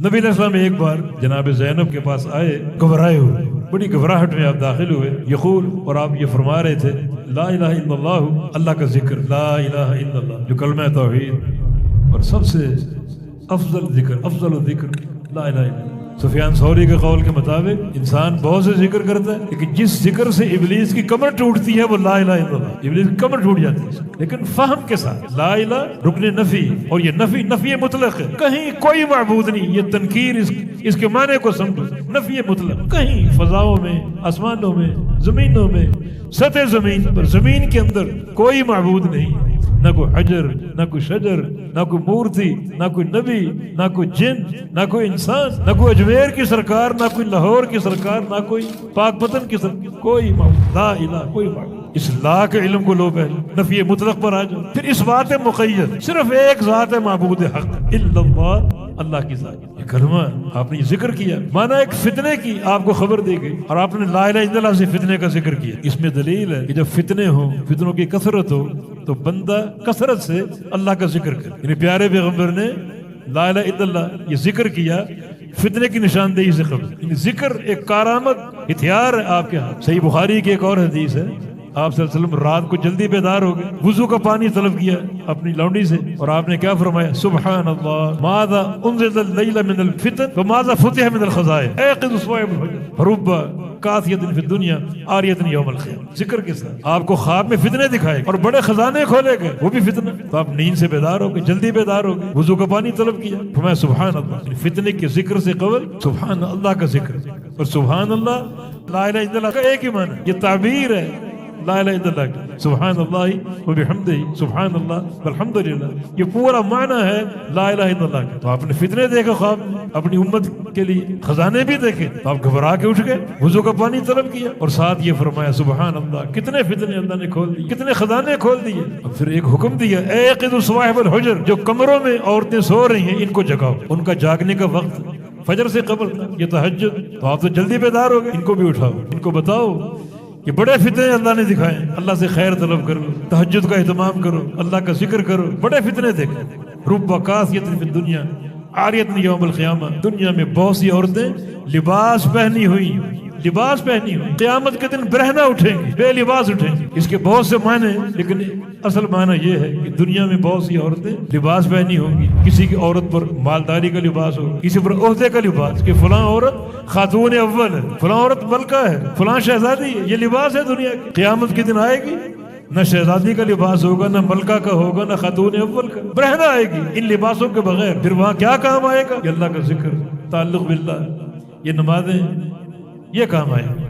نبی علیہ السلام ایک بار جناب زینب کے پاس آئے گھبرائے ہوئے، بڑی گھبراہٹ میں آپ داخل ہوئے، یقول، اور آپ یہ فرما رہے تھے لا الہ الا اللہ، اللہ کا ذکر، لا الہ الا اللہ جو کلمہ توحید، اور سب سے افضل ذکر، افضل ذکر لا الہ الا اللہ۔ سفیان ثوری کے قول کے مطابق انسان بہت سے ذکر کرتا ہے، لیکن جس ذکر سے ابلیس کی کمر ٹوٹتی ہے وہ لا الہ الا اللہ، ابلیس کی کمر ٹوٹ جاتی ہے، لیکن فہم کے ساتھ۔ لا الہ رکن نفی، اور یہ نفی مطلق ہے، کہیں کوئی معبود نہیں، یہ تنکیر، اس کے معنی کو سمجھو، نفی مطلق، کہیں فضاؤں میں، آسمانوں میں، زمینوں میں، سطح زمین پر، زمین کے اندر کوئی معبود نہیں، نہ کوئی حجر، نہ کوئی شجر، نہ کوئی مورتی، نہ کوئی نبی، نہ کوئی جن، نہ کوئی انسان، نہ کوئی اجمیر کی سرکار، نہ کوئی لاہور کی سرکار، نہ کوئی پاک پتن کی سرکار، کوئی معبود، لا الہ، کوئی معبود۔ اس لا کے علم کو لو پہلے، نفی مطلق پر آ جاؤ، پھر اس بات مقید، صرف ایک ذات ہے معبود حق، الا اللہ، اللہ کی ذات۔ یہ کلمہ آپ نے یہ ذکر کیا، مانا ایک فتنے کی آپ کو خبر دی گئی، اور آپ نے لا الہ الا اللہ سے فتنے کا ذکر کیا۔ اس میں دلیل ہے کہ جب فتنے ہوں، فتنوں کی کثرت ہو، تو بندہ کثرت سے اللہ کا ذکر کرے۔ یعنی پیارے پیغمبر نے لا الہ الا اللہ یہ ذکر کیا فتنے کی نشاندہی سے قبل، یعنی ذکر ایک کارآمد ہتھیار ہے آپ کے ہاتھ۔ صحیح بخاری کی ایک اور حدیث ہے، آپ صلی اللہ علیہ وسلم رات کو جلدی بیدار ہو گئے، وضو کا پانی طلب کیا اپنی لونڈی سے، اور آپ نے کیا فرمایا؟ سبحان اللہ ماذا انزل اللیل من الفتن وماذا فتح من الخزائن ایقظ صواعب الفجر رب قاثیۃ فی الدنیا عاریۃ یوم القیامہ۔ ذکر کے ساتھ آپ کو خواب میں فتنے دکھائے اور بڑے خزانے کھولے گئے، وہ بھی فتنہ، تو آپ نیند سے بیدار ہو گئے، جلدی بیدار ہو گئے، وضو کا پانی طلب کیا، فرمایا سبحان اللہ۔ فتنے کے ذکر سے قبل سبحان اللہ کا ذکر، اور سبحان اللہ لا الہ الا اللہ کا ایک ہی معنی، یہ تعبیر ہے لا الہ الا اللہ، سبحان اللہ وبحمدہ، سبحان اللہ والحمدللہ، یہ پورا معنی ہے لا الہ الا اللہ کا۔ تو آپ نے فتنے دیکھے خواب میں، اپنی امت کے لیے خزانے بھی دیکھے، تو آپ گھبرا کے اٹھ گئے، وضو کا پانی طلب کیا، اور ساتھ یہ فرمایا سبحان اللہ۔ کتنے فتنے اللہ نے کھول دیے، کتنے خزانے کھول دیے۔ اور پھر ایک حکم دیا، ایقظوا صواحب الحجر، جو کمروں میں عورتیں سو رہی ہیں ان کو جگاؤ، ان کا جاگنے کا وقت فجر سے قبل تھا، یہ تہجد، تو آپ تو جلدی بیدار ہو گئے، ان کو بھی اٹھاؤ، ان کو بتاؤ یہ بڑے فتنے اللہ نے دکھائے، اللہ سے خیر طلب کرو، تہجد کا اہتمام کرو، اللہ کا ذکر کرو، بڑے فتنے دیکھے۔ رب قاثیۃ فی الدنیا عاریۃ یوم القیامہ، دنیا میں بہت سی عورتیں لباس پہنی ہوئی، قیامت کے دن برہنہ اٹھیں گی، بے لباس اٹھیں گی۔ اس کے بہت سے معنی ہیں، لیکن اصل معنی یہ ہے کہ دنیا میں بہت سی عورتیں لباس پہنی ہوں گی، کسی کی عورت پر مالداری کا لباس ہو، کسی پر عہدے کا لباس، کہ فلاں عورت خاتون اول ہے، فلاں عورت ملکہ ہے، فلاں شہزادی ہے، یہ لباس ہے دنیا کی۔ قیامت کے دن آئے گی، نہ شہزادی کا لباس ہوگا، نہ ملکہ کا ہوگا، نہ خاتون اول کا، برہنہ آئے گی ان لباسوں کے بغیر۔ پھر وہاں کیا کام آئے گا؟ یہ اللہ کا ذکر، تعلق باللہ، یہ نمازیں، یہ کام آئے گا۔